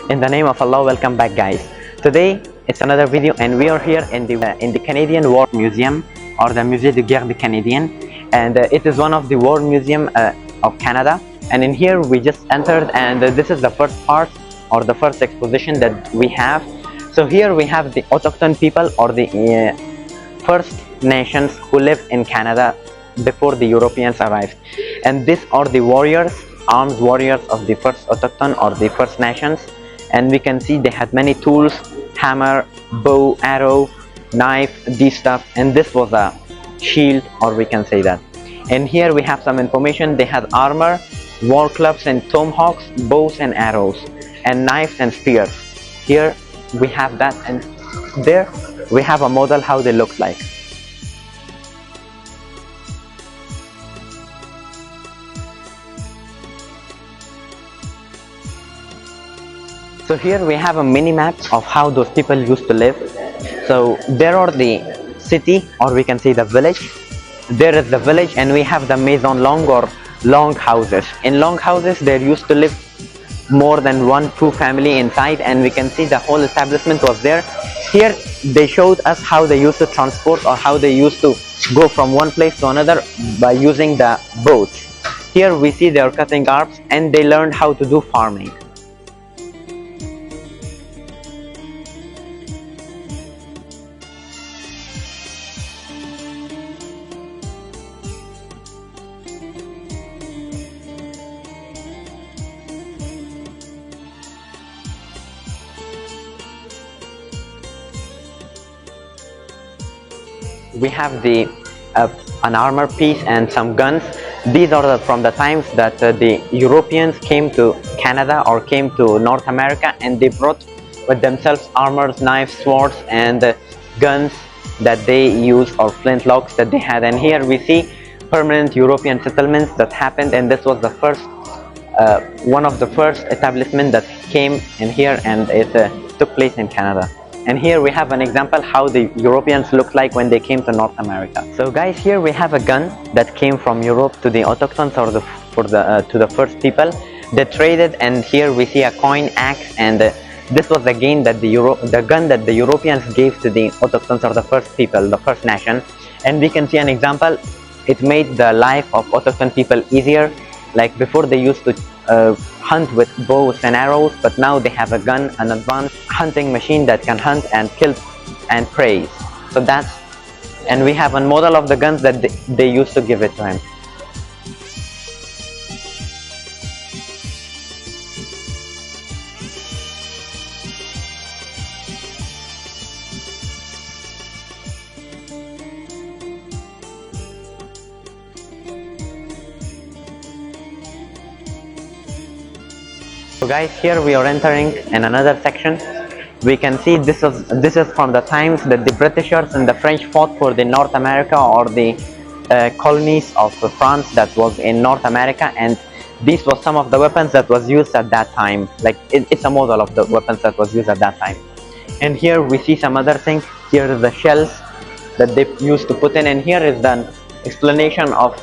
In the name of Allah, welcome back, guys. Today it's another video, and we are here in the Canadian War Museum, or the Musée de Guerre du Canadien, and it is one of the war museum of Canada. And in here we just entered, and this is the first part or the first exposition that we have. So here we have the autochthon people, or the First Nations who lived in Canada before the Europeans arrived, and these are the warriors, armed warriors of the first autochthon or the First Nations. And we can see they had many tools: hammer, bow, arrow, knife, these stuff, and this was a shield, or we can say that. And here we have some information. They had armor, war clubs and tomahawks, bows and arrows, and knives and spears. Here we have that, and there we have a model how they look like. So here we have a mini map of how those people used to live. So there are the city, or we can say the village. There is the village, and we have the maison longue, or long houses. In long houses there used to live more than 1-2 family inside, and we can see the whole establishment was there. Here they showed us how they used to transport, or how they used to go from one place to another by using the boats. Here we see they are cutting herbs, and they learned how to do farming. We have the an armor piece and some guns. These are from the times that the Europeans came to Canada or came to North America, and they brought with themselves armors, knives, swords, and guns that they used, or flintlocks that they had. And here we see permanent European settlements that happened, and this was the first one of the first establishments that came in here, and it took place in Canada. And here we have an example how the Europeans looked like when they came to North America. So guys, here we have a gun that came from Europe to the autochthones, or to the first people. They traded, and here we see a coin, axe, and this was the gun that the Europeans gave to the autochthones, or the first people, the First Nation. And we can see an example. It made the life of autochthon people easier. Like before, they used to hunt with bows and arrows, but now they have a gun, an advanced hunting machine that can hunt and kill and prey. So that's, and we have a model of the guns that they used to give it to him. So guys, here we are entering in another section. We can see this is from the times that the Britishers and the French fought for the North America, or the colonies of France that was in North America, and these was some of the weapons that was used at that time. Like it's a model of the weapons that was used at that time. And here we see some other things. Here is the shells that they used to put in, and here is the explanation of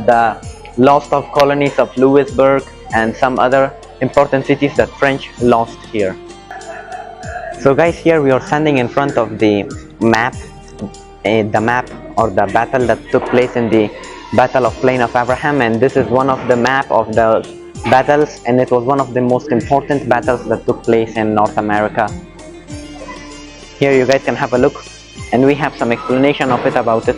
the loss of colonies of Louisburg and some other important cities that French lost here. So guys, here we are standing in front of the map, or the battle that took place in the Battle of Plain of Abraham, and this is one of the map of the battles, and it was one of the most important battles that took place in North America. Here you guys can have a look, and we have some explanation of it about it.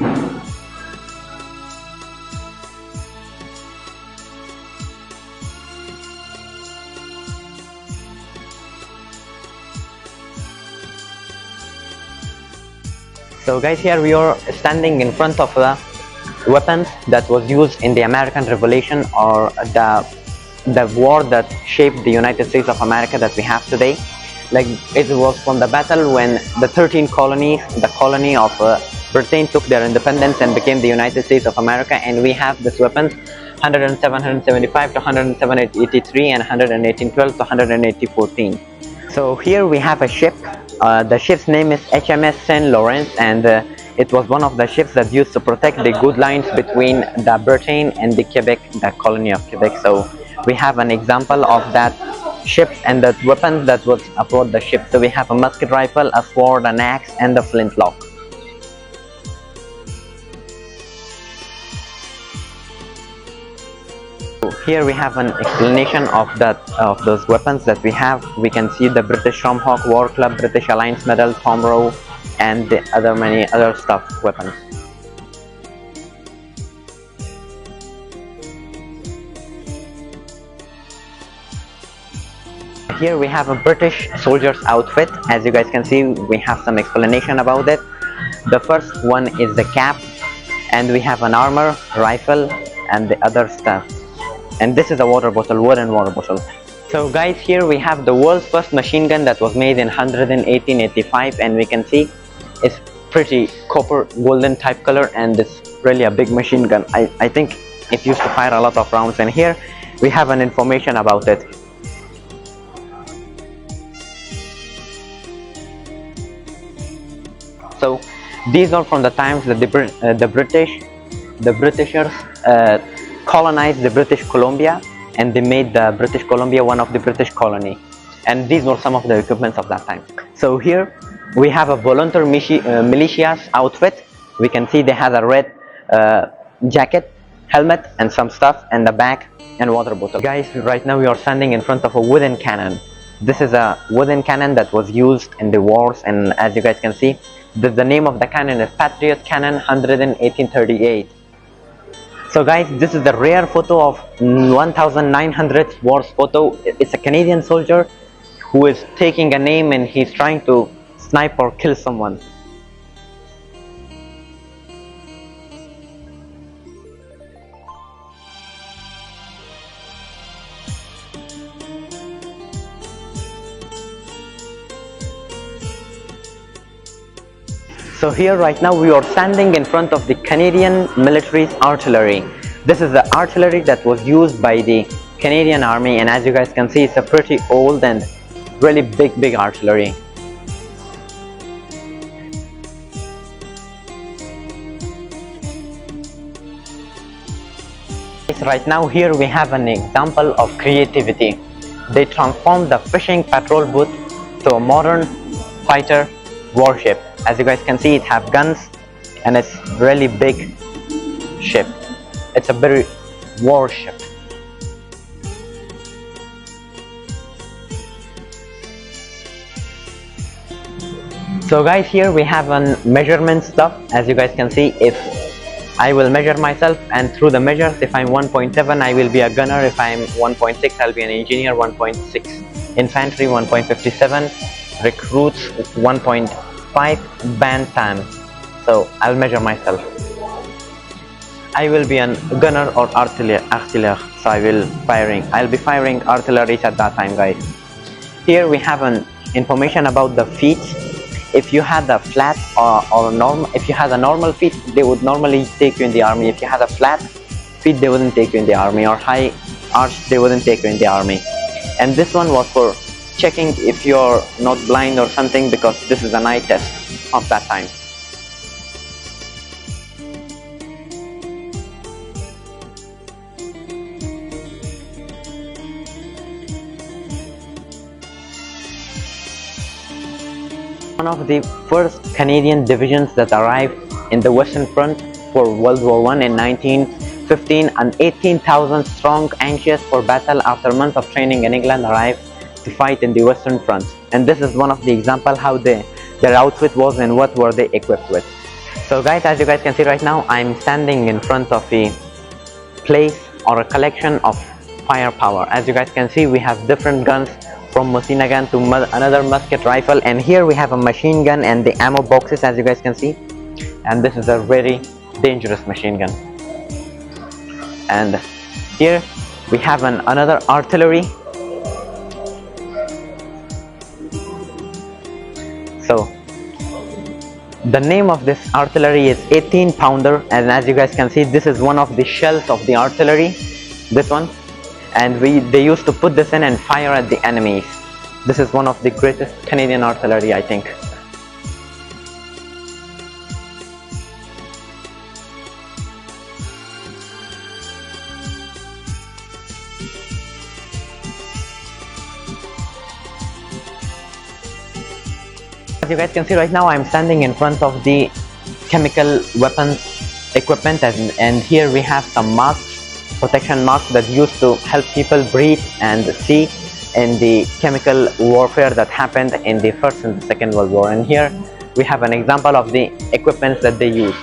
So guys, here we are standing in front of the weapons that was used in the American Revolution, or the war that shaped the United States of America that we have today. Like it was from the battle when the 13 colonies, the colony of Britain, took their independence and became the United States of America. And we have these weapons: 107, 175 to 107, 83, and 118, 12 to 180, 14. So here we have a ship. The ship's name is HMS Saint Lawrence, and it was one of the ships that used to protect the good lines between the Britain and the Quebec, the colony of Quebec. So we have an example of that ships and the weapons that was aboard the ship. So we have a musket rifle, a sword, an axe, and a flintlock. Here we have an explanation of those weapons that we have. We can see the British Tomahawk, War Club, British Alliance Medal, Tom Rowe, and the many other stuff weapons. Here we have a British soldier's outfit. As you guys can see, we have some explanation about it. The first one is the cap, and we have an armor, rifle, and the other stuff. And this is a water bottle, wooden water bottle. So guys, here we have the world's first machine gun that was made in 1885, and we can see it's pretty copper golden type color, and it's really a big machine gun. I think it used to fire a lot of rounds, and here we have an information about it. So these are from the times that the Britishers colonized the British Columbia, and they made the British Columbia one of the British colony, and these were some of the equipments of that time. So here we have a volunteer militia's outfit. We can see they have a red jacket, helmet, and some stuff, and the bag and water bottle. Guys, right now we are standing in front of a wooden cannon. This is a wooden cannon that was used in the wars, and as you guys can see, the name of the cannon is Patriot Cannon 1838. So guys, this is the rare photo of 1900 wars photo. It's a Canadian soldier who is taking a name, and he's trying to snipe or kill someone. So here right now we are standing in front of the Canadian military's artillery. This is the artillery that was used by the Canadian Army, and as you guys can see, it's a pretty old and really big artillery. Right now here we have an example of creativity. They transformed the fishing patrol boat to a modern fighter warship. As you guys can see, it has guns, and it's really big ship. It's a very warship. So guys, here we have a measurement stuff. As you guys can see, if I will measure myself, and through the measures, if I'm 1.7 I will be a gunner, if I'm 1.6 I'll be an engineer, 1.6 infantry, 1.57 recruits, 1.5 bantam. So I'll measure myself. I will be a gunner or artillery, so I'll be firing artillery at that time, guys. Here we have an information about the feet. If you had a flat or normal, if you had a normal feet, they would normally take you in the army. If you had a flat feet, they wouldn't take you in the army, or high arch, they wouldn't take you in the army. And this one was for checking if you're not blind or something, because this is an eye test of that time. One of the first Canadian divisions that arrived in the Western Front for World War I in 1915, and 18,000 strong, anxious for battle after months of training in England, arrived to fight in the Western Front. And this is one of the examples how their outfit was and what were they equipped with. So guys, as you guys can see right now, I'm standing in front of a place or a collection of firepower. As you guys can see, we have different guns, from machine gun to another musket rifle, and here we have a machine gun and the ammo boxes, as you guys can see. And this is a very dangerous machine gun. And here we have another artillery. So the name of this artillery is 18 pounder, and as you guys can see, this is one of the shells of the artillery, this one. And they used to put this in and fire at the enemies. This is one of the greatest Canadian artillery, I think. As you guys can see right now, I'm standing in front of the chemical weapons equipment, and here we have some masks, protection masks that used to help people breathe and see in the chemical warfare that happened in the First and the Second World War. And here we have an example of the equipment that they use.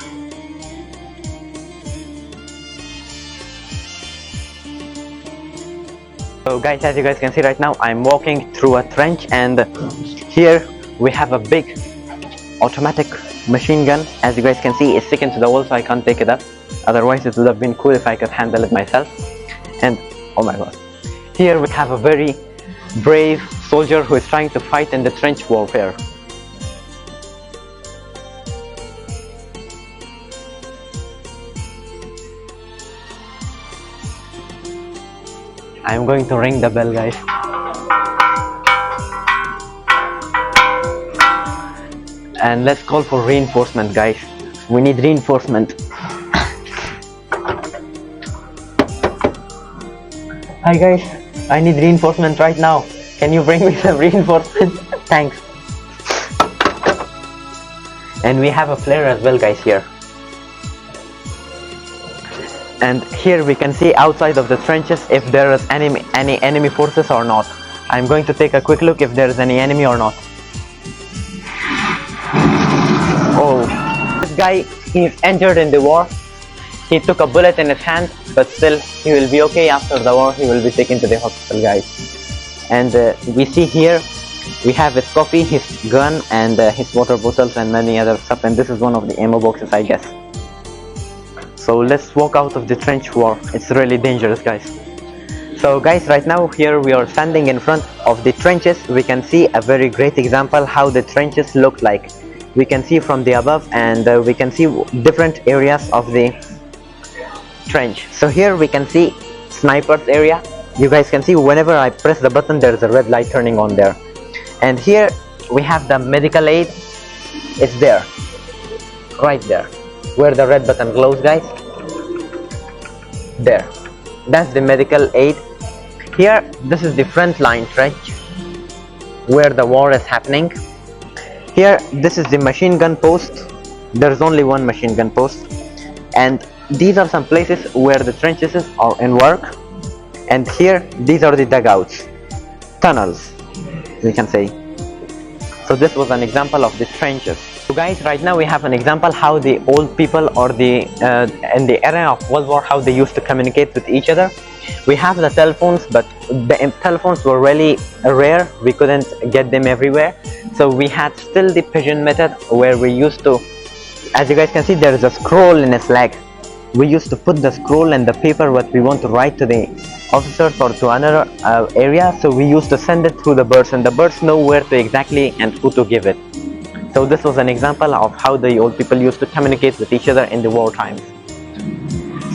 So guys, as you guys can see right now, I'm walking through a trench, and here we have a big automatic machine gun. As you guys can see, it's sticking to the wall, so I can't take it up. Otherwise it would have been cool if I could handle it myself. And oh my god, here we have a very brave soldier who is trying to fight in the trench warfare. I'm going to ring the bell, guys. And let's call for reinforcement, guys. We need reinforcement. Hi guys, I need reinforcement right now. Can you bring me some reinforcement? Thanks. And we have a flare as well, guys, here. And here we can see outside of the trenches if there is any enemy forces or not. I'm going to take a quick look if there is any enemy or not. Oh, this guy, he's injured in the war. He took a bullet in his hand, but still he will be okay. After the war he will be taken to the hospital, guys. And we see here we have his coffee, his gun, and his water bottles and many other stuff, and this is one of the ammo boxes, I guess. So let's walk out of the trench war. It's really dangerous, guys. So guys, right now here we are standing in front of the trenches. We can see a very great example how the trenches look like. We can see from the above, and we can see different areas of the trench. So here we can see snipers area. You guys can see whenever I press the button there is a red light turning on there. And here we have the medical aid. It's there, right there where the red button glows, guys. There, that's the medical aid. Here, this is the front line trench where the war is happening. Here, this is the machine gun post. There's only one machine gun post, and these are some places where the trenches are in work. And here, these are the dugouts, tunnels, we can say. So this was an example of the trenches. So guys, right now we have an example how the old people, or the in the era of World War, how they used to communicate with each other. We have the telephones, but the telephones were really rare. We couldn't get them everywhere. So we had still the pigeon method, where we used to, as you guys can see, there is a scroll in his leg. We used to put the scroll and the paper what we want to write to the officers or to another area. So we used to send it through the birds, and the birds know where to exactly and who to give it. So this was an example of how the old people used to communicate with each other in the war times.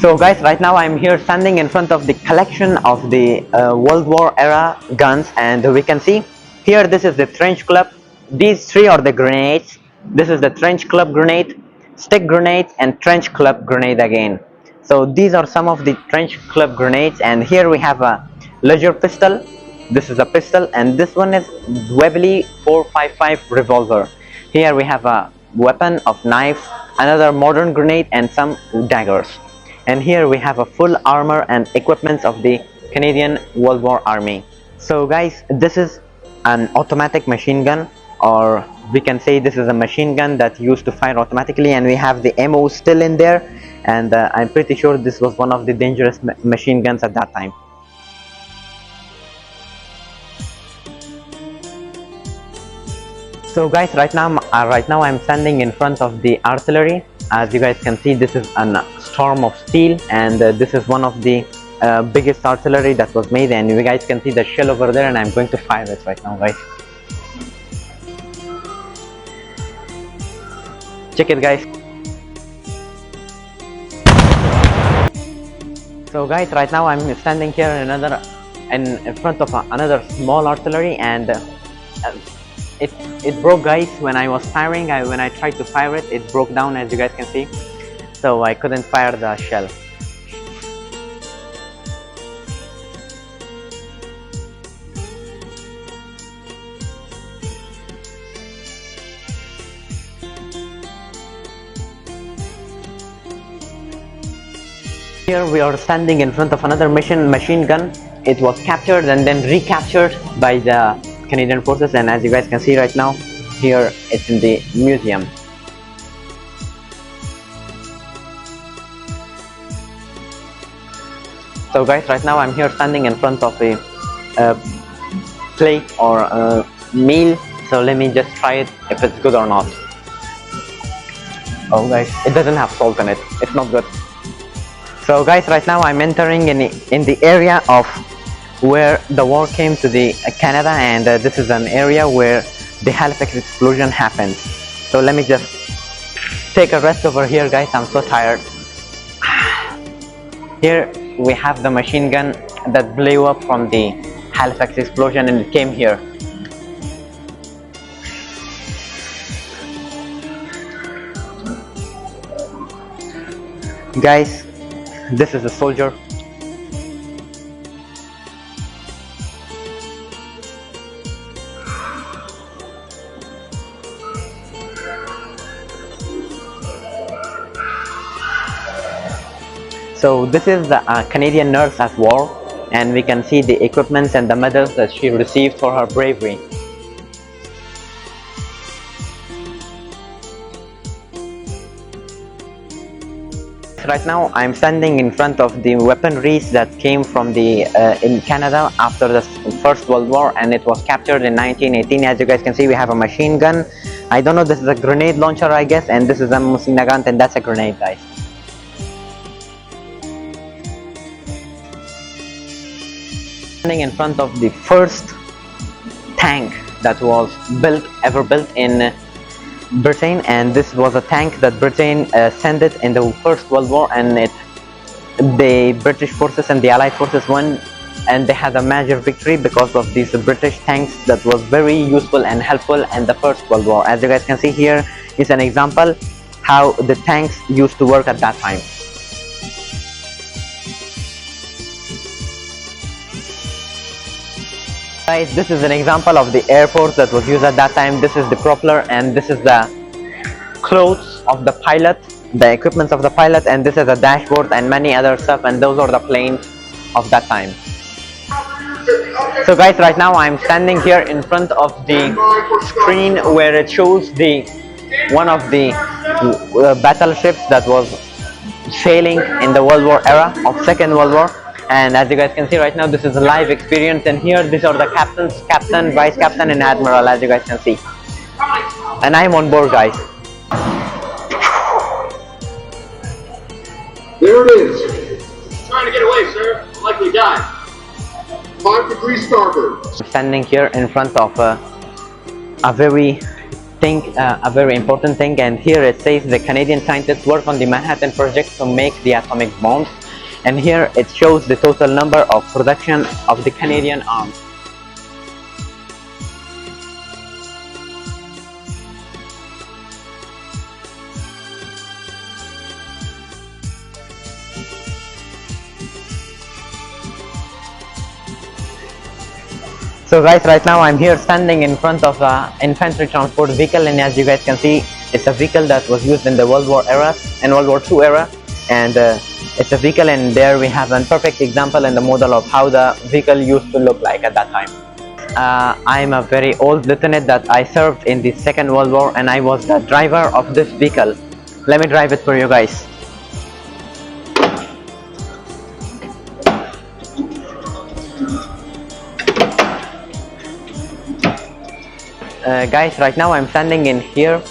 So guys, right now I'm here standing in front of the collection of the World War era guns, and we can see here this is the trench club. These three are the grenades. This is the trench club grenade, stick grenade, and trench club grenade again. So these are some of the trench club grenades. And here we have a Ledger pistol. This is a pistol, and this one is Webley 455 revolver. Here we have a weapon of knife, another modern grenade, and some daggers. And here we have a full armor and equipment of the Canadian World War Army. So guys, this is an automatic machine gun, or we can say this is a machine gun that used to fire automatically, and we have the ammo still in there. And I'm pretty sure this was one of the dangerous machine guns at that time. So guys, right now I'm standing in front of the artillery. As you guys can see, this is a storm of steel, and this is one of the biggest artillery that was made. And you guys can see the shell over there, and I'm going to fire it right now, guys. Check it, guys. So guys, right now I'm standing here in front of another small artillery, and it broke, guys. When I was firing, when I tried to fire it, it broke down, as you guys can see. So I couldn't fire the shell. Here we are standing in front of another machine gun. It was captured and then recaptured by the Canadian forces, and as you guys can see right now, here it's in the museum. So guys, right now I'm here standing in front of a plate or a meal. So let me just try it if it's good or not. Oh guys, it doesn't have salt in it. It's not good. So guys, right now I'm entering in the area of where the war came to the Canada, and this is an area where the Halifax explosion happened. So let me just take a rest over here, guys. I'm so tired. Here we have the machine gun that blew up from the Halifax explosion, and it came here. Guys, this is a soldier. So this is the Canadian nurse at war, and we can see the equipments and the medals that she received for her bravery. Right now I'm standing in front of the weaponries that came from the in Canada after the First World War, and it was captured in 1918. As you guys can see, we have a machine gun. I don't know, this is a grenade launcher I guess, and this is a museam gun, and that's a grenade, guys. Standing in front of the first tank that was ever built in Britain, and this was a tank that Britain sent it in the First World War, and the British forces and the Allied forces won, and they had a major victory because of these British tanks that was very useful and helpful in the First World War. As you guys can see, here is an example how the tanks used to work at that time. Guys, this is an example of the Air Force that was used at that time. This is the propeller, and this is the clothes of the pilot, the equipment of the pilot, and this is a dashboard and many other stuff, and those are the planes of that time. So guys, right now I'm standing here in front of the screen where it shows one of the battleships that was sailing in the World War era of Second World War. And as you guys can see right now, this is a live experience, and here these are the captains, captain, vice captain, and admiral, as you guys can see. And I'm on board, guys. There it is. Trying to get away, sir. Likely die. 5 degrees starboard. I'm standing here in front of a very important thing, and here it says the Canadian scientists work on the Manhattan Project to make the atomic bombs. And here it shows the total number of production of the Canadian arms. So guys, right now I'm here standing in front of an infantry transport vehicle, and as you guys can see, it's a vehicle that was used in the World War era and World War II era, and it's a vehicle, and there we have a perfect example and the model of how the vehicle used to look like at that time. I'm a very old lieutenant that I served in the Second World War, and I was the driver of this vehicle. Let me drive it for you guys. Guys, right now I'm standing in here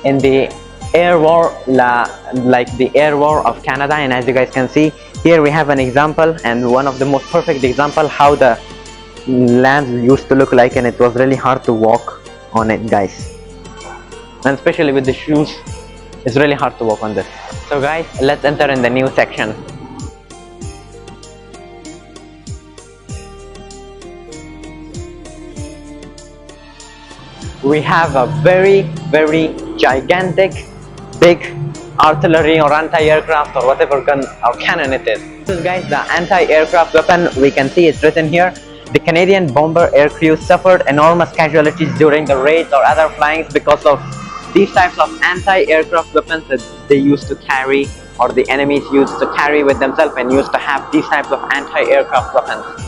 in the air war, like the air war of Canada, and as you guys can see, here we have an example, and one of the most perfect example how the land used to look like, and it was really hard to walk on it, guys, and especially with the shoes, it's really hard to walk on this. So guys, let's enter in the new section. We have a very gigantic big artillery or anti-aircraft or whatever gun or cannon it is. This is, guys, the anti-aircraft weapon. We can see it's written here. The Canadian bomber air crew suffered enormous casualties during the raids or other flyings because of these types of anti-aircraft weapons that they used to carry or the enemies used to carry with themselves and used to have these types of anti-aircraft weapons.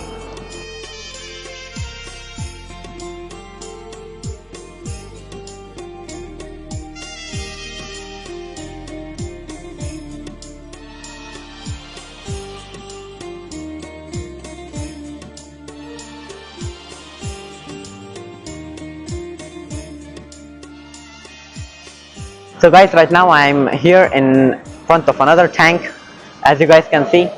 So guys, right now I'm here in front of another tank. As you guys can see,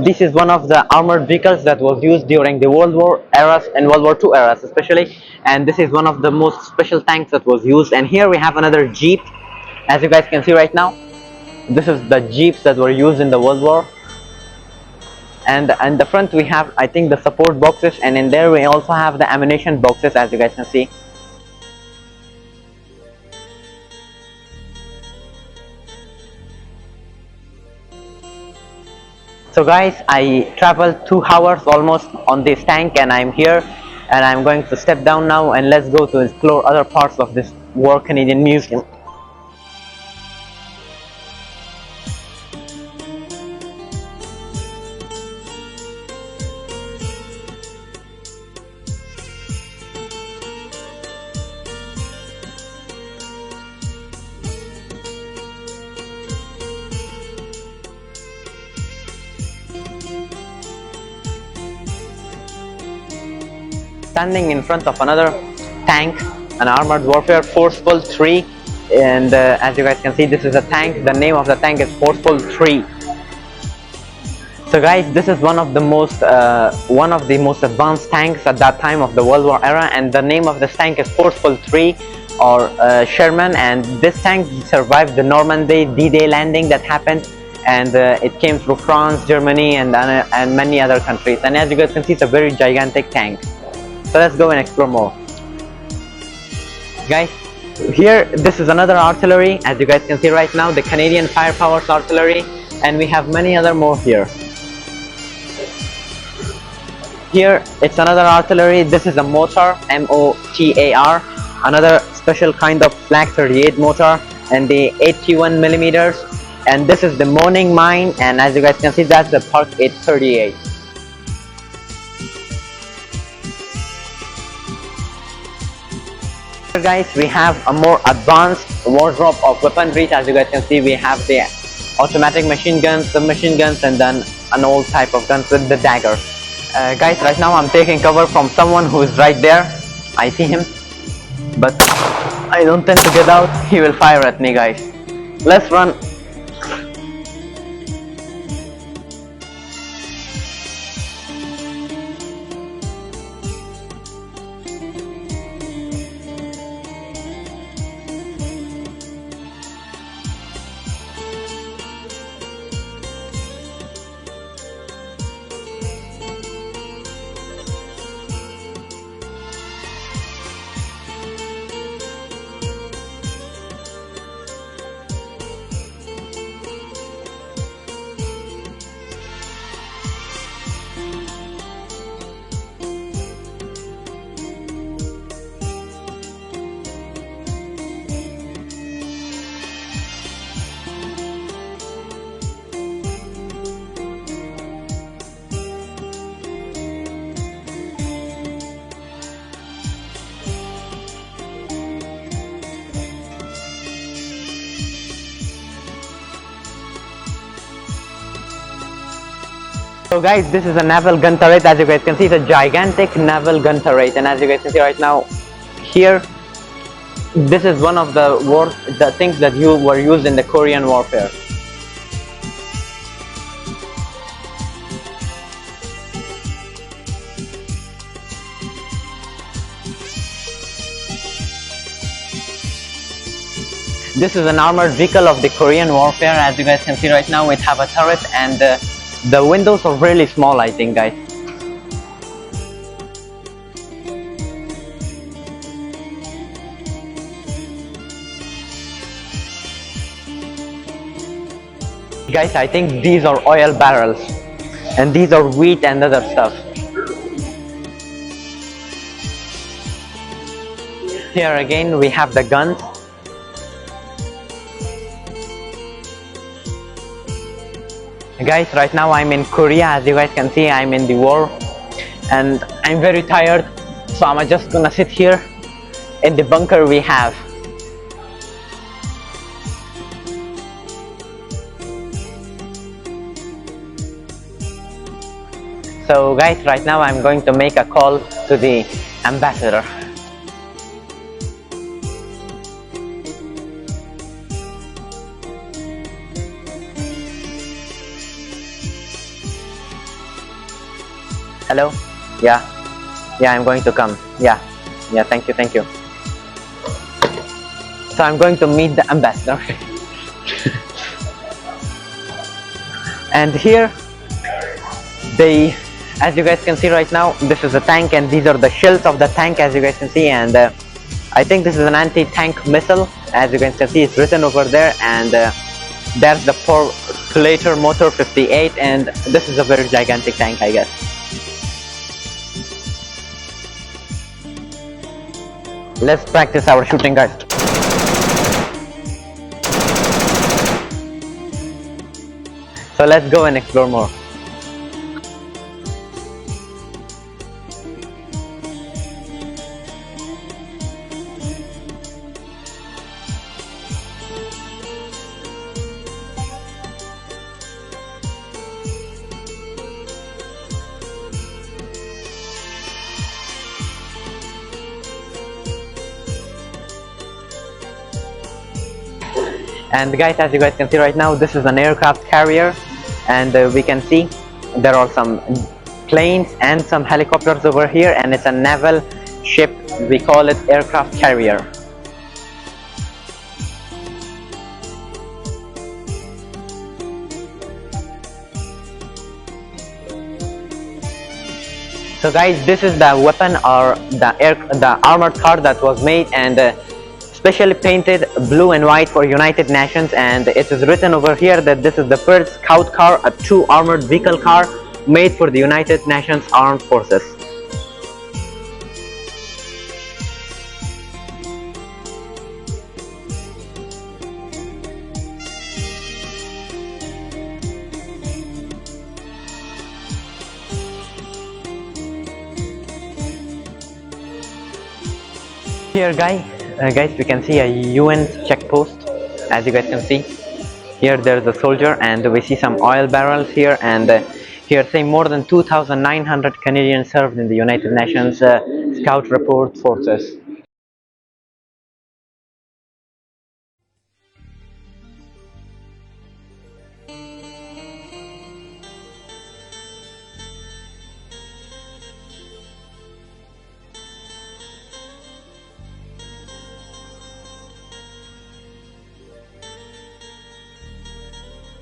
this is one of the armored vehicles that was used during the World War eras and World War II eras especially, and this is one of the most special tanks that was used. And here we have another Jeep, as you guys can see right now. This is the Jeeps that were used in the World War. And in the front we have, I think, the support boxes, and in there we also have the ammunition boxes, as you guys can see. So guys, I traveled 2 hours almost on this tank, and I'm here, and I'm going to step down now, and let's go to explore other parts of this War Canadian Museum. Standing in front of another tank, an armored warfare Forceful 3, and as you guys can see, this is a tank. The name of the tank is Forceful 3. So guys, this is one of the most advanced tanks at that time of the World War era, and the name of this tank is Forceful 3 or Sherman. And this tank survived the Normandy D-Day landing that happened, and it came through France, Germany, and many other countries. And as you guys can see, it's a very gigantic tank. So let's go and explore more. Guys, here this is another artillery, as you guys can see right now, the Canadian Firepower's artillery, and we have many other more here. Here it's another artillery. This is a motor, M-O-T-A-R, another special kind of Flak 38 motor, and the 81 millimeters. And this is the Morning Mine, and as you guys can see, that's the Park 838. Guys, we have a more advanced wardrobe of weaponry. As you guys can see, we have the automatic machine guns, submachine guns, and then an old type of guns with the dagger. Guys, right now I'm taking cover from someone who is right there. I see him, but I don't tend to get out. He will fire at me, guys. Let's run. So guys, this is a naval gun turret. As you guys can see, it's a gigantic naval gun turret, and as you guys can see right now, here, this is one of the things that were used in the Korean warfare. This is an armored vehicle of the Korean warfare. As you guys can see right now, it have a turret, and the windows are really small, I think, guys. Guys, I think these are oil barrels, and these are wheat and other stuff. Here again we have the guns. Guys, right now I'm in Korea. As you guys can see, I'm in the war and I'm very tired, so I'm just gonna sit here in the bunker we have. So guys, right now I'm going to make a call to the ambassador. Hello? Yeah, I'm going to come. Yeah, thank you. So I'm going to meet the ambassador. And here as you guys can see right now, this is a tank and these are the shells of the tank, as you guys can see. And I think this is an anti-tank missile. As you guys can see, it's written over there. And there's the Populator Motor 58, and this is a very gigantic tank, I guess. Let's practice our shooting, guys. So let's go and explore more. And guys, as you guys can see right now, this is an aircraft carrier, and we can see there are some planes and some helicopters over here, and it's a naval ship. We call it aircraft carrier. So guys, this is the weapon or the armored car that was made and specially painted blue and white for United Nations, and it is written over here that this is the first scout car, a true armored vehicle car made for the United Nations Armed Forces. Here guys, we can see a UN check post. As you guys can see, here there's a soldier, and we see some oil barrels here, and here say more than 2,900 Canadians served in the United Nations Scout Report Forces.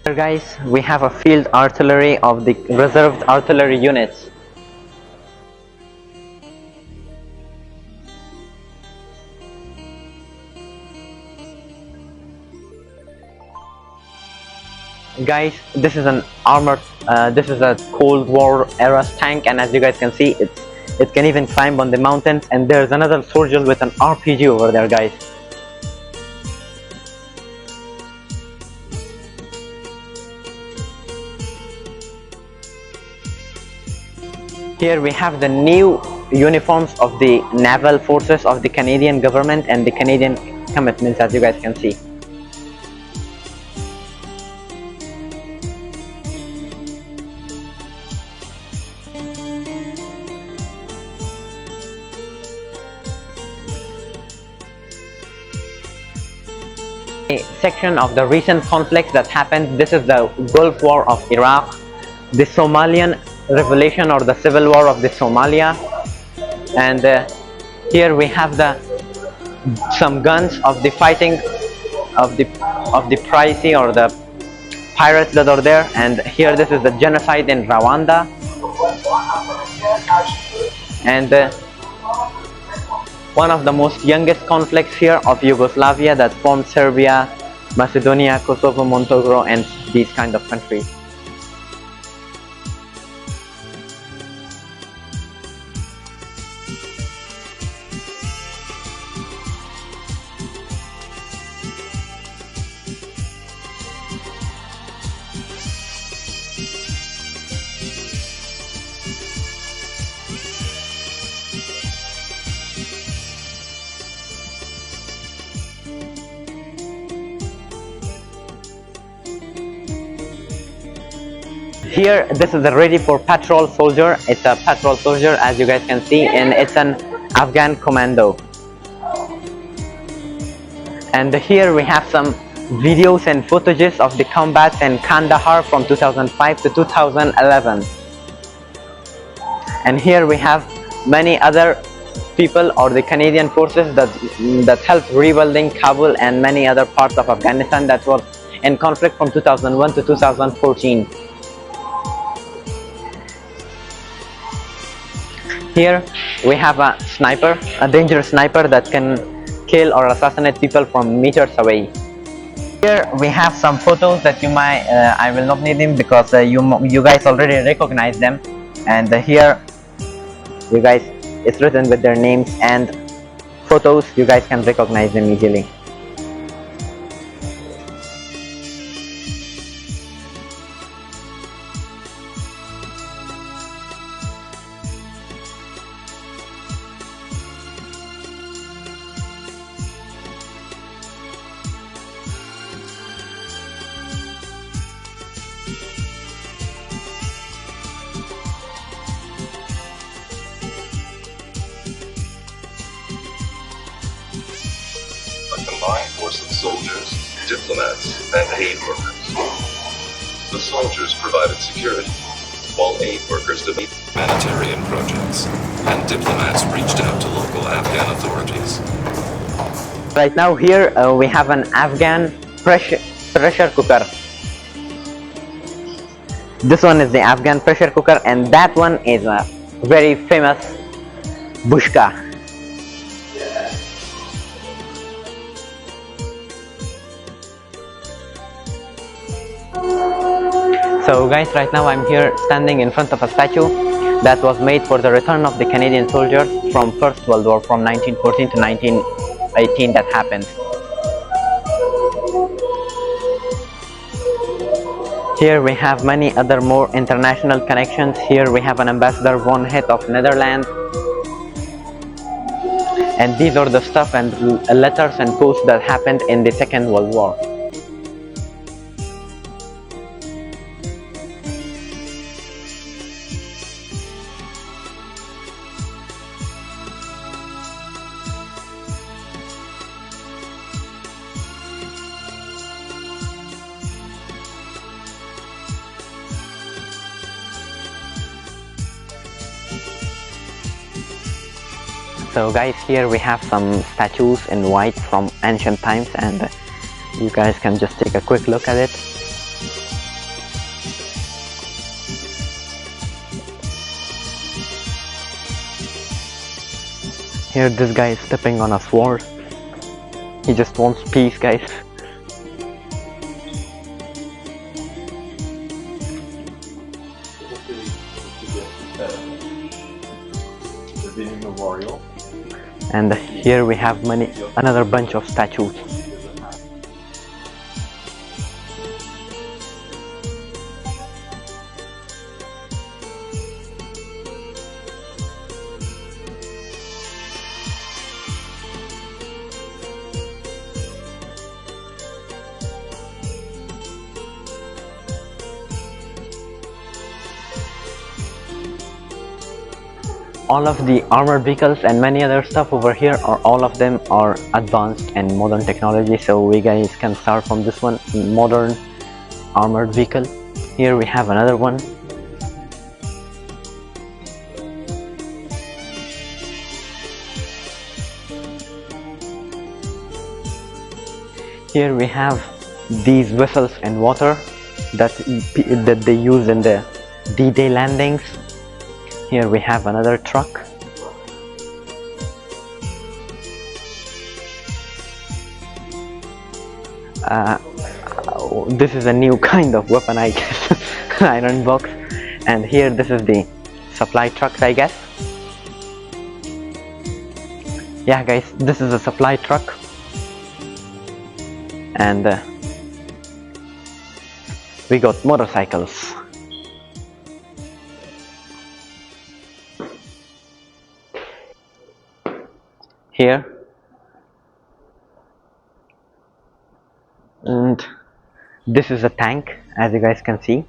Here guys, we have a field artillery of the reserved artillery units. Guys, this is an armored, this is a Cold War era tank, and as you guys can see, it can even climb on the mountains, and there's another soldier with an RPG over there, guys. Here we have the new uniforms of the naval forces of the Canadian government and the Canadian commitments, as you guys can see. A section of the recent conflicts that happened. This is the Gulf War of Iraq, the Somalian Revolution or the Civil War of the Somalia, and here we have some guns of the fighting of the pricey or the pirates that are there, and here this is the genocide in Rwanda, and one of the most youngest conflicts here of Yugoslavia that formed Serbia, Macedonia, Kosovo, Montenegro, and these kind of countries. Here, this is a ready for patrol soldier. It's a patrol soldier, as you guys can see, and it's an Afghan commando. And here we have some videos and footages of the combats in Kandahar from 2005 to 2011. And here we have many other people or the Canadian forces that helped rebuilding Kabul and many other parts of Afghanistan that was in conflict from 2001 to 2014. Here we have a sniper, a dangerous sniper that can kill or assassinate people from meters away. Here we have some photos that you might, I will not need them because you guys already recognize them. And here you guys, it's written with their names and photos, you guys can recognize them easily. A combined force of soldiers, diplomats, and aid workers. The soldiers provided security, while aid workers developed humanitarian projects, and diplomats reached out to local Afghan authorities. Right now here we have an Afghan pressure cooker. This one is the Afghan pressure cooker, and that one is a very famous bushka. So guys, right now I'm here standing in front of a statue that was made for the return of the Canadian soldiers from First World War from 1914 to 1918 that happened. Here we have many other more international connections. Here we have an Ambassador von Het of Netherlands. And these are the stuff and letters and posts that happened in the Second World War. So guys, here we have some statues in white from ancient times, and you guys can just take a quick look at it. Here this guy is stepping on a sword. He just wants peace, guys. Memorial. And here we have another bunch of statues. All of the armored vehicles and many other stuff over here all of them are advanced and modern technology, so we guys can start from this one, modern armored vehicle. Here we have another one. Here we have these vessels and water that they use in the D-Day landings. Here we have another truck. This is a new kind of weapon, I guess. Iron box. And here this is the supply trucks, I guess. Yeah guys, this is a supply truck. And we got motorcycles. Here, and this is a tank, as you guys can see.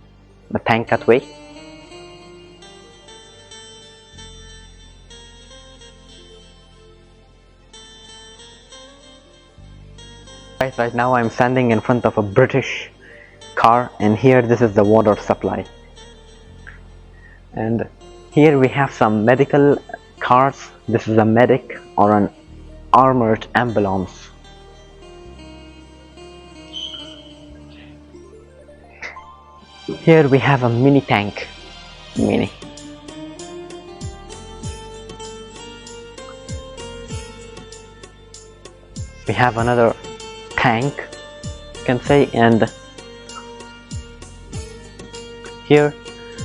the tank cutaway. Guys, right now I'm standing in front of a British car, and here this is the water supply. And here we have some medical cars. This is a medic or an armored ambulance. Here we have a mini tank. We have another tank, you can say, and here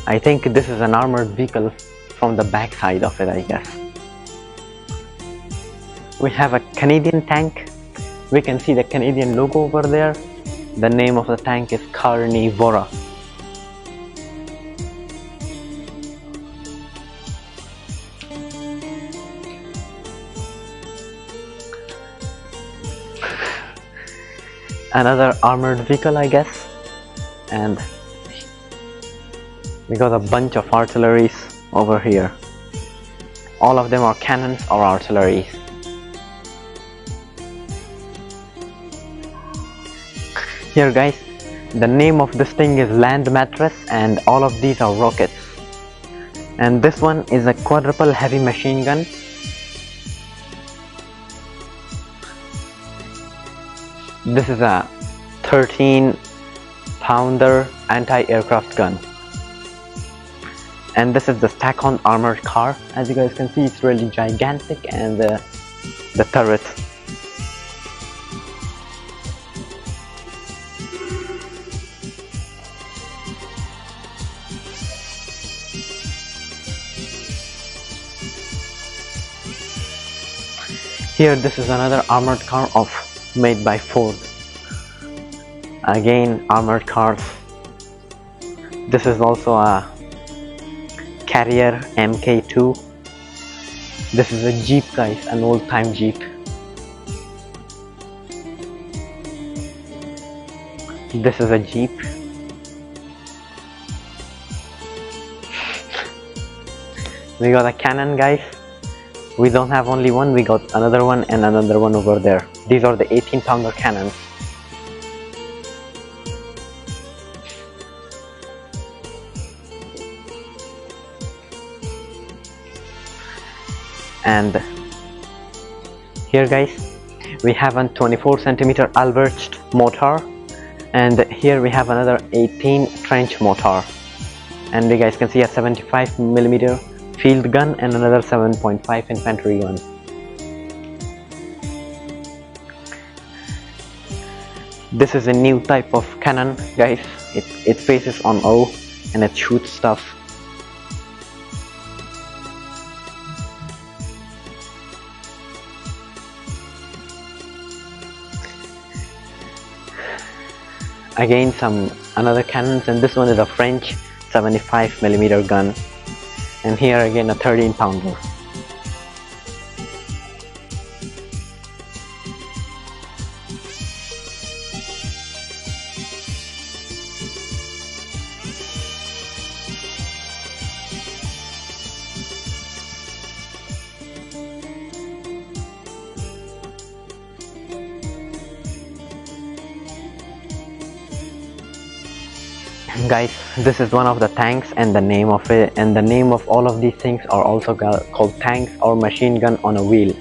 I think this is an armored vehicle from the back side of it, I guess. We have a Canadian tank. We can see the Canadian logo over there. The name of the tank is Carnivora. Another armored vehicle, I guess, and we got a bunch of artilleries over here. All of them are cannons or artilleries. Here guys, the name of this thing is land mattress, and all of these are rockets. And this one is a quadruple heavy machine gun. This is a 13-pounder anti-aircraft gun. And this is the Stack-on armored car. As you guys can see, it's really gigantic, and the turret. Here, this is another armored car made by Ford. Again, armored cars. This is also a Carrier MK2. This is a Jeep, guys, an old-time Jeep. This is a Jeep. We got a cannon, guys. We don't have only one, we got another one and another one over there. These are the 18-pounder cannons. And here guys, we have a 24cm Alberts motor, and here we have another 18 trench motor, and you guys can see a 75mm field gun and another 7.5 infantry gun. This is a new type of cannon, guys. It faces on O and it shoots stuff. Again, another cannons, and this one is a French 75mm gun. And here again a 13-pounder. Guys, this is one of the tanks, and the name of it and the name of all of these things are also called tanks or machine gun on a wheel.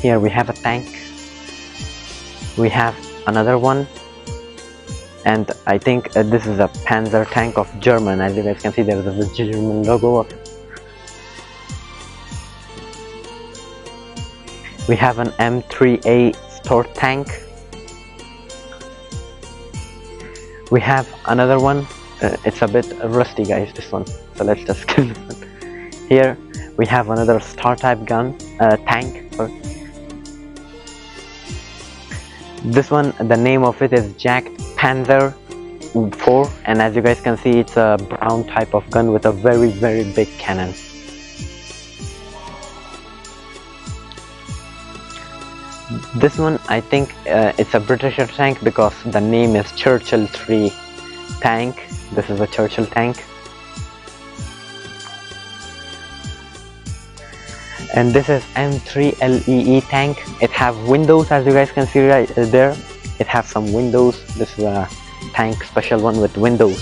Here we have a tank, we have another one, and I think this is a Panzer tank of German. As you guys can see, there is a German logo of it. We have an M3A Stort tank. We have another one. It's a bit rusty, guys, this one, so let's just kill this one. Here we have another Star type gun, tank. Sorry. This one, the name of it is Jack Panzer 4, and as you guys can see, it's a brown type of gun with a very, very big cannon. This one, I think it's a British tank because the name is Churchill 3 tank, This is a Churchill tank. And this is M3LEE tank. It have windows, as you guys can see right there. It has some windows. This is a tank, special one with windows.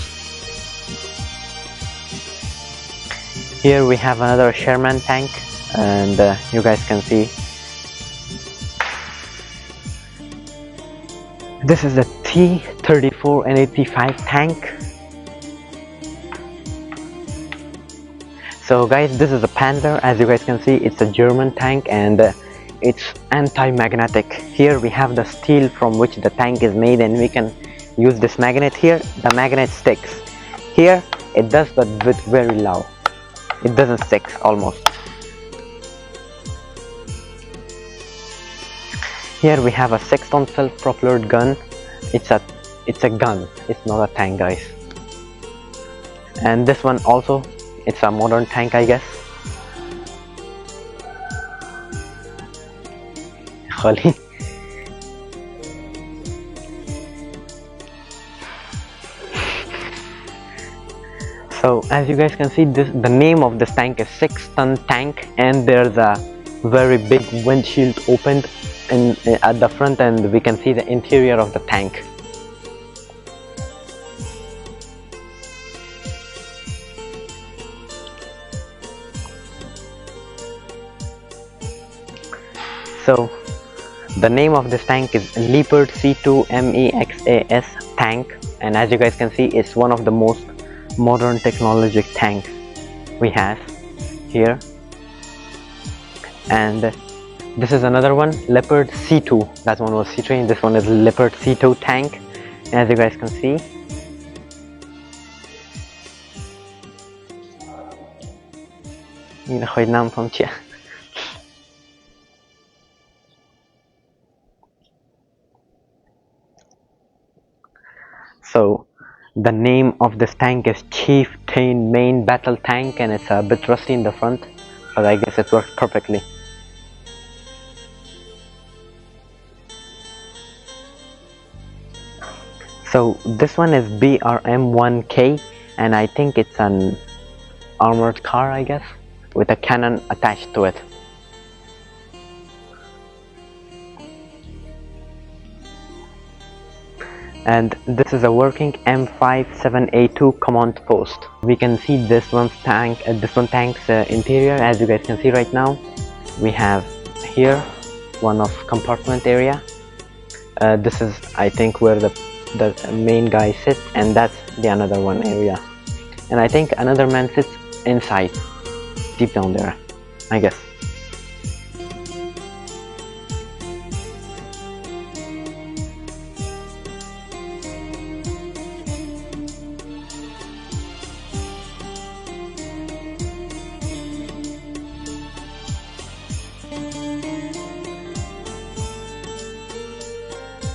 Here we have another Sherman tank, and you guys can see this is the T-34 and 85 tank. So guys, this is a Panzer. As you guys can see, it's a German tank, and it's anti-magnetic. Here we have the steel from which the tank is made, and we can use this magnet here. The magnet sticks here. It does, but with very low. It doesn't stick almost. Here we have a 6-ton self-propelled gun. It's a gun. It's not a tank, guys. And this one also, it's a modern tank, I guess. Khali. So as you guys can see, the name of this tank is 6-ton tank, and there's a very big windshield opened at the front, and we can see the interior of the tank. So the name of this tank is Leopard C2 MEXAS tank, and as you guys can see, it's one of the most modern technologic tanks we have here. And this is another one, Leopard C2. That one was C3, and this one is Leopard C2 tank, as you guys can see. So the name of this tank is Chieftain Main Battle Tank, and it's a bit rusty in the front, but I guess it works perfectly. So this one is BRM-1K, and I think it's an armored car, I guess, with a cannon attached to it. And this is a working M57A2 command post. We can see this tank's interior. As you guys can see right now, we have here one of compartment area. This is, I think, where the main guy sits, and that's the another one area. And I think another man sits inside, deep down there, I guess.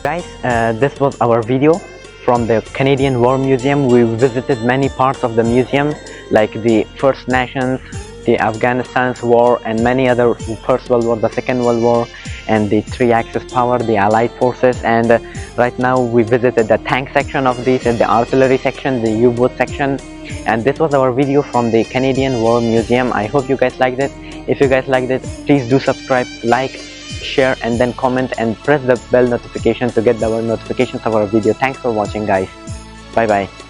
Guys, this was our video from the Canadian War Museum. We visited many parts of the museum, like the First Nations, the Afghanistan's war, and many other, First World War, the Second World War, and the three-axis power, the Allied forces. And right now we visited the tank section of these, and the artillery section, the U-boat section. And this was our video from the Canadian War Museum. I hope you guys liked it. If you guys liked it, please do subscribe, like, share, and then comment, and press the bell notification to get the notifications of our video. Thanks for watching, guys. Bye bye.